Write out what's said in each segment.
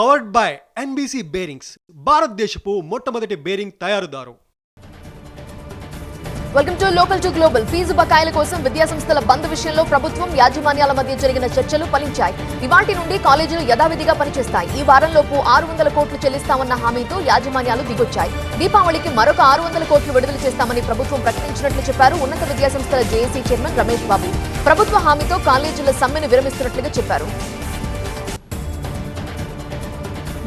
Powered by NBC bearings, భారతదేశపు మొట్టమొదటి bearing తయారుదారు. Welcome to local to global. Fee బకాయిల కోసం విద్యాసంస్థల బంద్ విషయంలో ప్రభుత్వం యాజమాన్యాల మధ్య జరిగిన చర్చలు ఫలించాయి. ఇవాటి నుండి కాలేజీలు యథావిధిగా పనిచేస్తాయి. ఈ వారంలోపు 600 కోట్లు చెల్లిస్తామన్న హామీతో యాజమాన్యాలు దిగొచ్చాయి. దీపావళికి మరొక 600 కోట్లు విడుదల చేస్తామని ప్రభుత్వం ప్రకటించినట్లు చెప్పారు ఉన్నత విద్యాసంస్థల జేఏసీ చైర్మన్ రమేష్ బాబు. ప్రభుత్వ హామీతో కాలేజీల సమ్మెను విరమిస్తున్నట్లుగా చెప్పారు.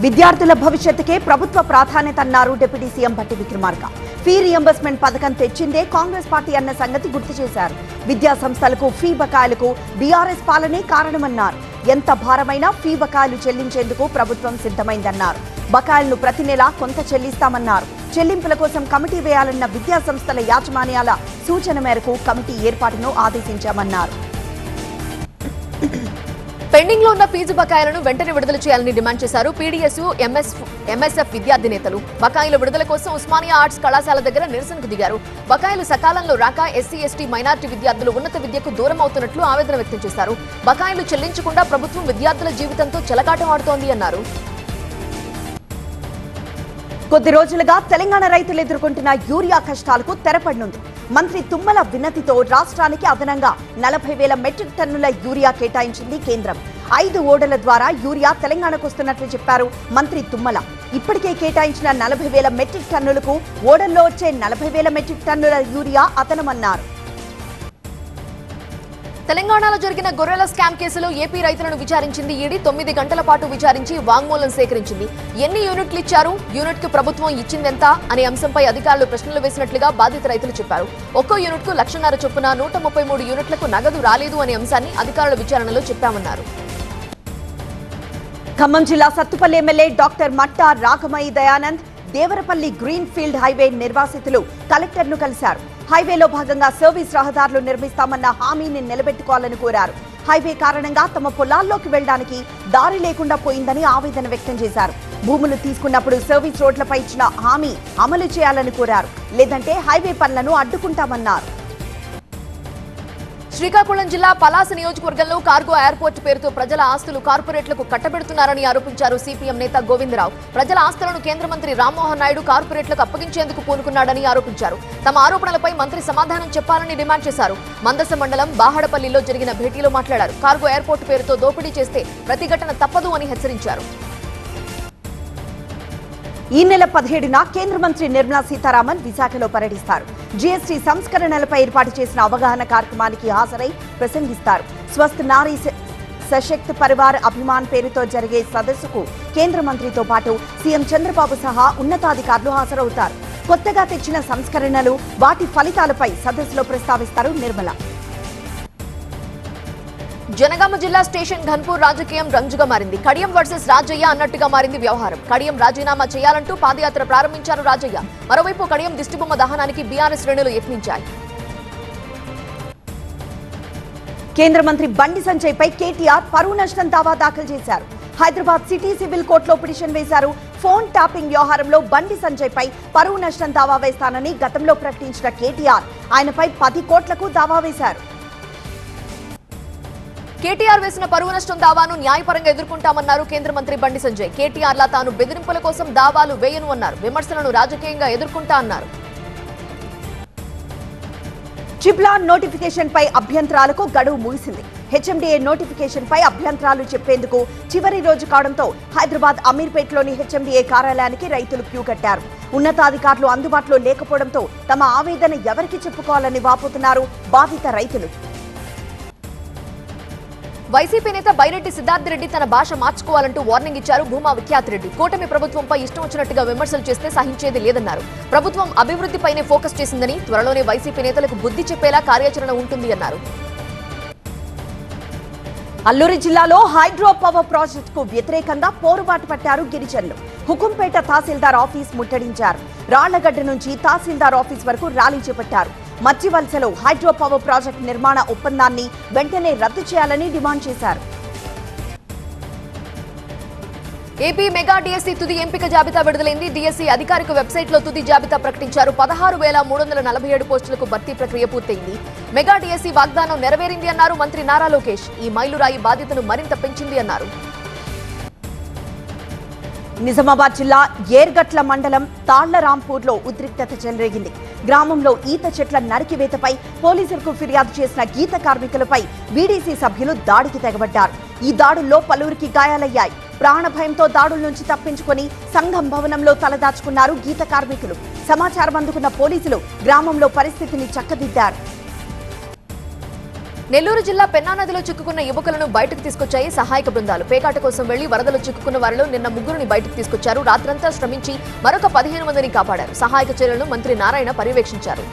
విద్యార్థుల భవిష్యత్తుకే ప్రభుత్వ ప్రాధాన్యత అన్నారు deputy CM Bhatti Vikramarka. Fee reimbursement పథకం తెచ్చిందే కాంగ్రెస్ పార్టీ అన్న సంగతి గుర్తు చేశారు. విద్యా సంస్థలకు ఫీ బకాయిలకు బీఆర్ఎస్ పాలనే కారణమన్నారు. ఎంత భారమైనా ఫీ బకాయిలు చెల్లించేందుకు ప్రభుత్వం సిద్ధమైందన్నారు. బకాయిలను ప్రతి నెలా కొంత చెల్లిస్తామన్నారు. చెల్లింపుల కోసం కమిటీ వేయాలన్న విద్యా సంస్థల యాజమాన్యాల సూచన మేరకు కమిటీ ఏర్పాటును ఆదేశించామన్నారు. పెండింగ్ లో ఉన్న ఫీజు బకాయిలను వెంటనే విడుదల చేయాలని డిమాండ్ చేశారు పీడీఎస్యు, ఎంఎస్ఎఫ్ విద్యార్థి నేతలు. బకాయిల విడుదల కోసం ఉస్మానియా ఆర్ట్స్ కళాశాల దగ్గర నిరసనకు దిగారు. బకాయిలు సకాలంలో రాక ఎస్సీ, ఎస్టీ, మైనార్టీ విద్యార్థులు ఉన్నత విద్యకు దూరం అవుతున్నట్లు ఆవేదన వ్యక్తం చేశారు. బకాయిలు చెల్లించకుండా ప్రభుత్వం విద్యార్థుల జీవితంతో చెలగాటం ఆడుతోంది అన్నారు. కొద్ది రోజులుగా తెలంగాణ రైతులు ఎదుర్కొంటున్న యూరియా కష్టాలకు తెరపడనుంది. మంత్రి తుమ్మల వినతితో రాష్ట్రానికి అదనంగా 40,000 మెట్రిక్ టన్నుల యూరియా కేటాయించింది కేంద్రం. 5 ఓడల ద్వారా యూరియా తెలంగాణకు వస్తున్నట్లు చెప్పారు మంత్రి తుమ్మల. ఇప్పటికే కేటాయించిన 40,000 మెట్రిక్ టన్నులకు ఓడల్లో వచ్చే 40,000 మెట్రిక్ టన్నుల యూరియా అదనమన్నారు. తెలంగాణలో జరిగిన గొర్రెల స్కామ్ కేసులో ఏపీ రైతులను విచారించింది ఈడీ. 9 గంటల పాటు విచారించి వాంగ్మూలం సేకరించింది. ఎన్ని యూనిట్లు ఇచ్చారు, యూనిట్ కు ప్రభుత్వం ఇచ్చిందెంత అనే అంశంపై అధికారులు ప్రశ్నలు వేసినట్లుగా బాధిత రైతులు చెప్పారు. ఒక్కో యూనిట్ కు 1,50,000 చొప్పున 133 యూనిట్లకు నగదు రాలేదు అనే అంశాన్ని అధికారుల విచారణలో చెప్పామన్నారు. ఖమ్మం జిల్లా Sathupalli MLA doctor Matta Raghamayya Dayanand Devarapalli green field highway నిర్వాసితులు కలెక్టర్ను కలిశారు. హైవేలో భాగంగా సర్వీస్ రహదారులు నిర్మిస్తామన్న హామీని నిలబెట్టుకోవాలని కోరారు. హైవే కారణంగా తమ పొలాల్లోకి వెళ్లడానికి దారి లేకుండా పోయిందని ఆవేదన వ్యక్తం చేశారు. భూములు తీసుకున్నప్పుడు సర్వీస్ రోడ్లపై ఇచ్చిన హామీ అమలు చేయాలని కోరారు. లేదంటే హైవే పనులను అడ్డుకుంటామన్నారు. శ్రీకాకుళం జిల్లా పలాస నియోజకవర్గంలో కార్గో ఎయిర్పోర్ట్ పేరుతో ప్రజల ఆస్తులు కార్పొరేట్లకు కట్టబెడుతున్నారని ఆరోపించారు సిపిఎం నేత గోవిందరావు. ప్రజల ఆస్తులను కేంద్ర మంత్రి రామ్మోహన్ నాయుడు కార్పొరేట్లకు అప్పగించేందుకు పూనుకున్నాడని ఆరోపించారు. తమ ఆరోపణలపై మంత్రి సమాధానం చెప్పాలని డిమాండ్ చేశారు. మందస మండలం బాహడపల్లిలో జరిగిన భేటీలో మాట్లాడారు. కార్గో ఎయిర్పోర్ట్ పేరుతో దోపిడీ చేస్తే ప్రతిఘటన తప్పదు అని హెచ్చరించారు. ఈ నెల 17న కేంద్ర మంత్రి నిర్మలా సీతారామన్ విశాఖలో పర్యటిస్తారు. జీఎస్టీ సంస్కరణలపై ఏర్పాటు చేసిన అవగాహన కార్యక్రమానికి హాజరై ప్రసంగిస్తారు. స్వస్థ్ నారీ సశక్త్ పరివార్ అభిమాన్ పేరుతో జరిగే సదస్సుకు కేంద్ర మంత్రితో పాటు సీఎం చంద్రబాబు సహా ఉన్నతాధికారులు హాజరవుతారు. కొత్తగా తెచ్చిన సంస్కరణలు, వాటి ఫలితాలపై సదస్సులో ప్రస్తావిస్తారు నిర్మల. జనగామ జిల్లా స్టేషన్ ఘన్పూర్ రాజకీయం రంజుగా మారింది. కడియం వర్సెస్ రాజయ్య అన్నట్టుగా మారింది వ్యవహారం. కడియం రాజీనామా చేయాలంటూ పాదయాత్ర ప్రారంభించారు రాజయ్య. మరోవైపు కడియం దిష్టిబొమ్మ దహనానికి బీఆర్ఎస్ శ్రేణులు యత్నించాయి. కేంద్ర మంత్రి బండి సంజయ్ పై కేటీఆర్ పరువు నష్టం దావా దాఖలు చేశారు. హైదరాబాద్ సిటీ సివిల్ కోర్టులో పిటిషన్ వేశారు. ఫోన్ ట్యాపింగ్ వ్యవహారంలో బండి సంజయ్ పై పరువు నష్టం దావా వేస్తానని గతంలో ప్రకటించిన కేటీఆర్ ఆయనపై 10 కోట్లకు దావా వేశారు. కేటీఆర్ వేసిన పరువు నష్టం దావాను న్యాయపరంగా ఎదుర్కొంటామన్నారు కేంద్ర మంత్రి బండి సంజయ్. కేటీఆర్ లా తాను బెదిరింపుల కోసం దావాలు వేయను అన్నారు. విమర్శలను రాజకీయంగా ఎదుర్కొంటా అన్నారు. చిప్లా నోటిఫికేషన్ పై అభ్యంతరాలకు గడువు ముగిసింది. హెచ్ఎండిఏ నోటిఫికేషన్ పై అభ్యంతరాలు చెప్పేందుకు చివరి రోజు కావడంతో హైదరాబాద్ అమీర్పేటలోని హెచ్ఎండిఏ కార్యాలయానికి రైతులు క్యూ కట్టారు. ఉన్నతాధికారులు అందుబాటులో లేకపోవడంతో తమ ఆవేదన ఎవరికి చెప్పుకోవాలని వాపోతున్నారు బాధిత రైతులు. వైసీపీ నేత బైరెడ్డి సిద్ధార్థ్ రెడ్డి తన భాష మార్చుకోవాలంటూ వార్నింగ్ ఇచ్చారు భూమా విఖ్యాత్ రెడ్డి. కూటమి ప్రభుత్వంపై ఇష్టం వచ్చినట్టుగా విమర్శలు చేస్తే సహించేది లేదన్నారు. ప్రభుత్వం అభివృద్ధిపైనే ఫోకస్ చేసిందని, త్వరలోనే వైసీపీ నేతలకు బుద్ధి చెప్పేలా కార్యాచరణ ఉంటుంది అన్నారు. అల్లూరి జిల్లాలో హైడ్రో పవర్ ప్రాజెక్టుకు వ్యతిరేకంగా పోరుబాటు పట్టారు గిరిజనులు. హుకుంపేట తహసీల్దార్ ఆఫీస్ ముట్టడించారు. రాళ్లగడ్డ నుంచి తహసీల్దార్ ఆఫీస్ వరకు ర్యాలీ చేపట్టారు. మధ్యవలసలో హైడ్రో పవర్ ప్రాజెక్టు నిర్మాణ ఒప్పందాన్ని వెంటనే రద్దు చేయాలని డిమాండ్ చేశారు. ఏపీ మెగా డిఎస్సీ తుది ఎంపిక జాబితా విడుదలైంది. డిఎస్సీ అధికారిక వెబ్సైట్ లో తుది జాబితా ప్రకటించారు. 16,347 పోస్టులకు భర్తీ ప్రక్రియ పూర్తయింది. మెగా డిఎస్సీ వాగ్దానం నెరవేరింది అన్నారు మంత్రి నారా లోకేష్. ఈ మైలురాయి బాధ్యతను మరింత పెంచింది అన్నారు. నిజామాబాద్ జిల్లా ఏర్గట్ల మండలం తాళ్లరాంపూర్లో ఉద్రిక్తత చెలరేగింది. గ్రామంలో ఈత చెట్ల నరికివేతపై పోలీసులకు ఫిర్యాదు చేసిన గీత కార్మికులపై వీడీసీ సభ్యులు దాడికి తెగబడ్డారు. ఈ దాడుల్లో పలువురికి గాయాలయ్యాయి. ప్రాణభయంతో దాడుల నుంచి తప్పించుకొని సంఘం భవనంలో తలదాచుకున్నారు గీత కార్మికులు. సమాచారం అందుకున్న పోలీసులు గ్రామంలో పరిస్థితిని చక్కదిద్దారు. నెల్లూరు జిల్లా పెన్నా నదిలో చిక్కుకున్న యువకులను బయటకు తీసుకొచ్చాయి సహాయక బృందాలు. పేకాట కోసం వెళ్లి వరదలో చిక్కుకున్న వారిలో నిన్న 3 బయటకు తీసుకొచ్చారు. రాత్రంతా శ్రమించి మరొక 15 మందిని కాపాడారు. సహాయక చర్యలను మంత్రి నారాయణ పర్యవేక్షించారు.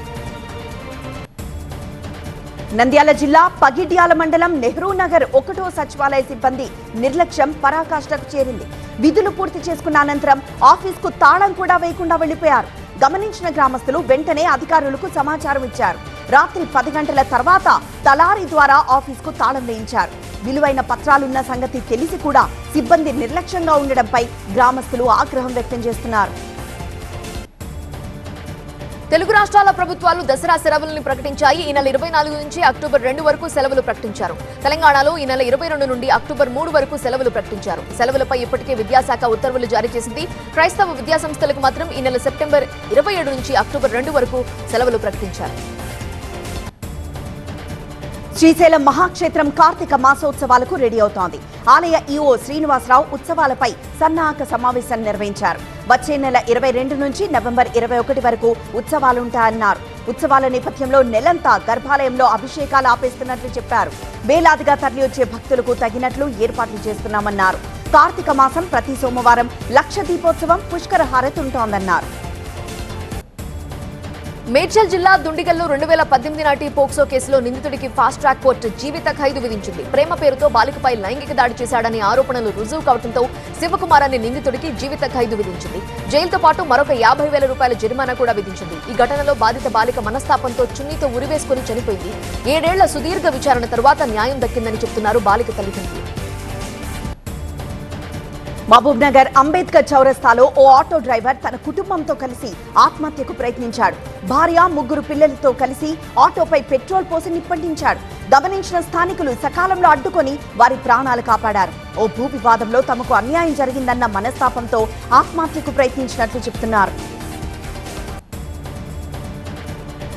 నంద్యాల జిల్లా పగిడ్యాల మండలం నెహ్రూ నగర్ 1వ సచివాలయ సిబ్బంది నిర్లక్ష్యం పరాకాష్ఠకు చేరింది. విధులు పూర్తి చేసుకున్న అనంతరం ఆఫీస్కు తాళం కూడా వేయకుండా వెళ్లిపోయారు. గమనించిన గ్రామస్తులు వెంటనే అధికారులకు సమాచారం ఇచ్చారు. రాత్రి 10 గంటల తర్వాత తలారి ద్వారా ఆఫీస్కు తాళం వేయించారు. విలువైన పత్రాలున్న సంగతి తెలిసి కూడా సిబ్బంది నిర్లక్ష్యంగా ఉండడంపై గ్రామస్తులు ఆగ్రహం వ్యక్తం చేస్తున్నారు. తెలుగు రాష్ట్రాల ప్రభుత్వాలు దసరా సెలవులను ప్రకటించాయి. ఈ నెల 24 నుంచి అక్టోబర్ 2 వరకు సెలవులు ప్రకటించారు. తెలంగాణలో ఈ నెల 22 నుండి అక్టోబర్ 3 వరకు సెలవులు ప్రకటించారు. సెలవులపై ఇప్పటికే విద్యాశాఖ ఉత్తర్వులు జారీ చేసింది. క్రైస్తవ విద్యాసంస్థలకు మాత్రం ఈ నెల సెప్టెంబర్ 27 నుంచి అక్టోబర్ 2 వరకు సెలవులు ప్రకటించారు. శ్రీశైలం మహాక్షేత్రం కార్తీక మాసోత్సవాలకు రెడీ అవుతోంది. ఆలయ ఈఓ శ్రీనివాసరావు ఉత్సవాలపై సన్నాహక సమావేశం నిర్వహించారు. వచ్చే నెల 22 నుంచి నవంబర్ 21 వరకు ఉత్సవాలుంటాయన్నారు. ఉత్సవాల నేపథ్యంలో నెలంతా గర్భాలయంలో అభిషేకాలు ఆపేస్తున్నట్లు చెప్పారు. వేలాదిగా తరలివచ్చే భక్తులకు తగినట్లు ఏర్పాట్లు చేస్తున్నామన్నారు. కార్తీక మాసం ప్రతి సోమవారం లక్ష దీపోత్సవం పుష్కర హారతి ఉంటోందన్నారు. మేడ్చల్ జిల్లా దుండిగల్లో 2018 నాటి పోక్సో కేసులో నిందితుడికి ఫాస్ట్ ట్రాక్ కోర్టు జీవిత ఖైదు విధించింది. ప్రేమ పేరుతో బాలికపై లైంగిక దాడి చేశాడని ఆరోపణలు రుజువు కావడంతో శివకుమార్ అనే నిందితుడికి జీవిత ఖైదు విధించింది. జైలుతో పాటు మరొక 50,000 రూపాయల జరిమానా కూడా విధించింది. ఈ ఘటనలో బాధిత బాలిక మనస్తాపంతో చున్నీతో ఉరివేసుకుని చనిపోయింది. 7 ఏళ్ల సుదీర్ఘ విచారణ తర్వాత న్యాయం దక్కిందని చెప్తున్నారు బాలిక తల్లిదండ్రులు. మహబూబ్ నగర్ అంబేద్కర్ చౌరస్తాలో ఓ ఆటో డ్రైవర్ తన కుటుంబంతో కలిసి ఆత్మహత్యకు ప్రయత్నించాడు. భార్య 3 పిల్లలతో కలిసి ఆటోపై పెట్రోల్ పోసి నిప్పంటించాడు. గమనించిన స్థానికులు సకాలంలో అడ్డుకొని వారి ప్రాణాలు కాపాడారు. ఓ భూ వివాదంలో తమకు అన్యాయం జరిగిందన్న మనస్తాపంతో ఆత్మహత్యకు ప్రయత్నించినట్లు చెబుతున్నారు.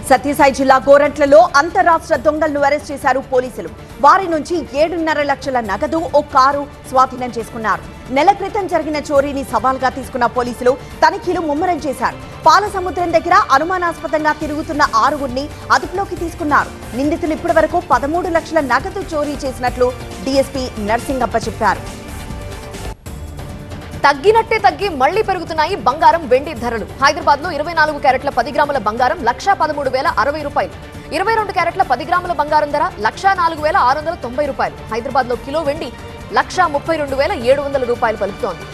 సత్యసాయి జిల్లా గోరంట్లలో అంతరాష్ట్ర దొంగలను అరెస్ట్ చేశారు పోలీసులు. వారి నుంచి 7.5 లక్షల నగదు, ఓ కారు స్వాధీనం చేసుకున్నారు. నెల క్రితం జరిగిన చోరీని సవాల్గా తీసుకున్న పోలీసులు తనిఖీలు ముమ్మరం చేశారు. పాలసముద్రం దగ్గర అనుమానాస్పదంగా తిరుగుతున్న 6గురిని అదుపులోకి తీసుకున్నారు. నిందితులు ఇప్పటి వరకు 13 లక్షల నగదు చోరీ చేసినట్లు డీఎస్పీ నర్సింగప్ప చెప్పారు. తగ్గినట్టే తగ్గి మళ్లీ పెరుగుతున్నాయి బంగారం, వెండి ధరలు. హైదరాబాద్ లో 24 క్యారెట్ల 10 గ్రాముల బంగారం 1,13,060 రూపాయలు. 22 క్యారెట్ల 10 గ్రాముల బంగారం ధర 1,04,690 రూపాయలు. హైదరాబాద్ లో కిలో వెండి 1,32,700 రూపాయలు పలుకుతోంది.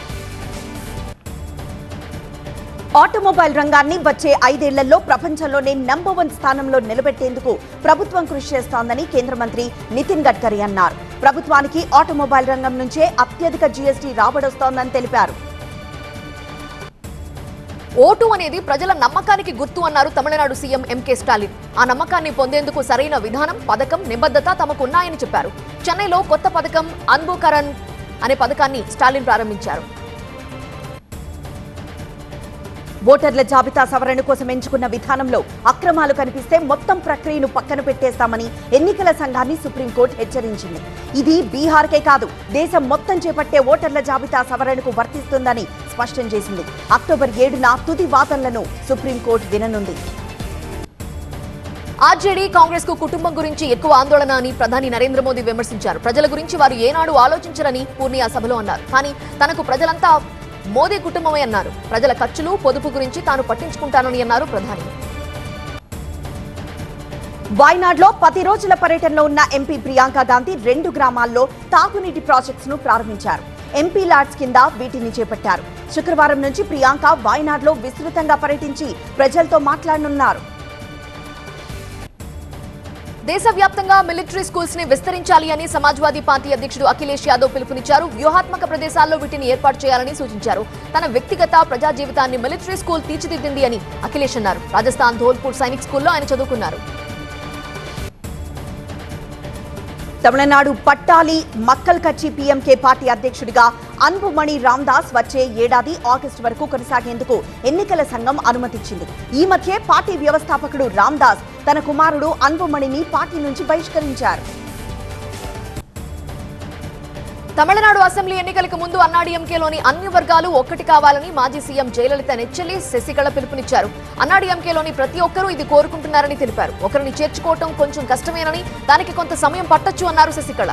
ఆటోమొబైల్ రంగాన్ని వచ్చే 5 ఏళ్లలో ప్రపంచంలోనే నంబర్ 1 స్థానంలో నిలబెట్టేందుకు ప్రభుత్వం కృషి చేస్తోందని కేంద్ర మంత్రి నితిన్ గడ్కరీ అన్నారు. ప్రభుత్వానికి ఆటోమొబైల్ రంగం నుంచే అత్యధిక జీఎస్టీ రాబడొస్తోందని తెలిపారు. ఓటు అనేది ప్రజల నమ్మకానికి గుర్తు అన్నారు తమిళనాడు సీఎం ఎంకే స్టాలిన్. ఆ నమ్మకాన్ని పొందేందుకు సరైన విధానం, పథకం, నిబద్ధత తమకు ఉన్నాయని చెప్పారు. చెన్నైలో కొత్త పథకం అన్బుకరన్ అనే పథకాన్ని స్టాలిన్ ప్రారంభించారు. ఓటర్ల జాబితా సవరణ కోసం ఎంచుకున్న విధానంలో అక్రమాలు కనిపిస్తే మొత్తం ప్రక్రియను పక్కన పెట్టేస్తామని ఎన్నికల సంఘాన్ని సుప్రీంకోర్టు హెచ్చరించింది. ఇది బీహార్కే కాదు, దేశం మొత్తం చేపట్టే ఓటర్ల జాబితా సవరణకు వర్తిస్తుందని స్పష్టం చేసింది. అక్టోబర్ 7న తుది వాదనలను సుప్రీంకోర్టు విననుంది. ఆర్జేడీ కాంగ్రెస్ కు కుటుంబం గురించి ఎక్కువ ఆందోళన అని ప్రధాని నరేంద్ర మోదీ విమర్శించారు. ప్రజల గురించి వారు ఏనాడు ఆలోచించరని పూర్ణియా సభలో అన్నారు. కానీ తనకు ప్రజలంతా మోదీ కుటుంబమే అన్నారు. ప్రజల ఖర్చులు, పొదుపు గురించి తాను పట్టించుకుంటానని అన్నారు ప్రధాని. వాయనాడ్లో 10 రోజుల పర్యటనలో ఉన్న ఎంపీ ప్రియాంక గాంధీ 2 గ్రామాల్లో తాగునీటి ప్రాజెక్ట్స్ ను ప్రారంభించారు. ఎంపీ లాడ్స్ కింద వీటిని చేపట్టారు. శుక్రవారం నుంచి ప్రియాంక వాయనాడ్లో విస్తృతంగా పర్యటించి ప్రజలతో మాట్లాడనున్నారు. దేశవ్యాప్తంగా మిలిటరీ స్కూల్స్ ని విస్తరించాలి అని సమాజ్వాదీ పార్టీ అధ్యక్షుడు అఖిలేష్ యాదవ్ పిలుపునిచ్చారు. వ్యూహాత్మక ప్రదేశాల్లో వీటిని ఏర్పాటు చేయాలని సూచించారు. తన వ్యక్తిగత ప్రజా జీవితాన్ని మిలిటరీ స్కూల్ తీర్చిదిద్దింది అని అఖిలేష్ అన్నారు. రాజస్థాన్ ధోల్పూర్ సైనిక్ స్కూల్లో ఆయన చదువుకున్నారు. తమిళనాడు పట్టాలి మక్కల్ కచ్చి పీఎంకే పార్టీ అధ్యక్షుడిగా అన్బుమణి రామదాస్ వచ్చే ఏడాది ఆగస్టు వరకు కొనసాగేందుకు ఎన్నికల సంఘం అనుమతిచ్చింది. ఈ మధ్య పార్టీ వ్యవస్థాపకుడు రామదాస్ తన కుమారుడు అన్బుమణిని పార్టీ నుంచి బహిష్కరించారు. తమిళనాడు అసెంబ్లీ ఎన్నికలకు ముందు అన్నాడీఎంకేలోని అన్ని వర్గాలు ఒక్కటి కావాలని మాజీ సీఎం జయలలిత నెచ్చెలి శశికళ పిలుపునిచ్చారు. అన్నాడీఎంకేలోని ప్రతి ఒక్కరూ ఇది కోరుకుంటున్నారని తెలిపారు. ఒకరిని చేర్చుకోవటం కొంచెం కష్టమేనని, దానికి కొంత సమయం పట్టొచ్చు అన్నారు శశికళ.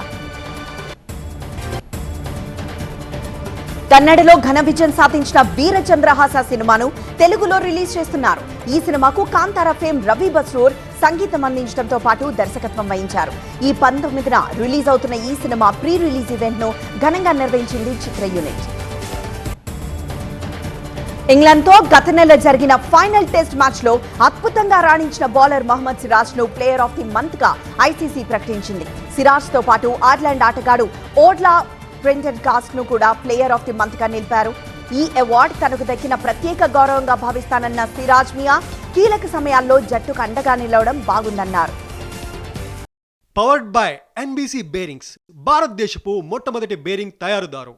కన్నడలో ఘన విజయం సాధించిన వీరచంద్రహాస సినిమాను తెలుగులో రిలీజ్ చేస్తున్నారు. ఈ సినిమాకు కాంతారా ఫేమ్ రవి బస్రూర్ సంగీతం అందించడంతో పాటు దర్శకత్వం వహించారు. ఈ 19న రిలీజ్ అవుతున్న ఈ సినిమా ప్రీ రిలీజ్ ఈవెంట్ ను ఘనంగా నిర్వహించింది చిత్ర యూనిట్. ఇంగ్లాండ్తో గత నెల జరిగిన ఫైనల్ టెస్ట్ మ్యాచ్ లో అద్భుతంగా రాణించిన బౌలర్ మహమ్మద్ సిరాజ్ ను ప్లేయర్ ఆఫ్ ది మంత్ గా ఐసీసీ ప్రకటించింది. సిరాజ్ తో పాటు ఐర్లాండ్ ఆటగాడు ఓడ్లా ప్రెండర్గాస్ట్ ను కూడా ప్లేయర్ ఆఫ్ ది మంత్ గా నిలిపారు. ఈ అవార్డు తనకు దక్కిన ప్రత్యేక గౌరవంగా భావిస్తానన్న సిరాజ్ మియా కీలక సమయాల్లో జట్టుకు అండగా నిలవడం బాగుందన్నారు. పవర్డ్ బై ఎన్బీసీ బేరింగ్స్, భారతదేశపు మొట్టమొదటి బేరింగ్ తయారుదారు.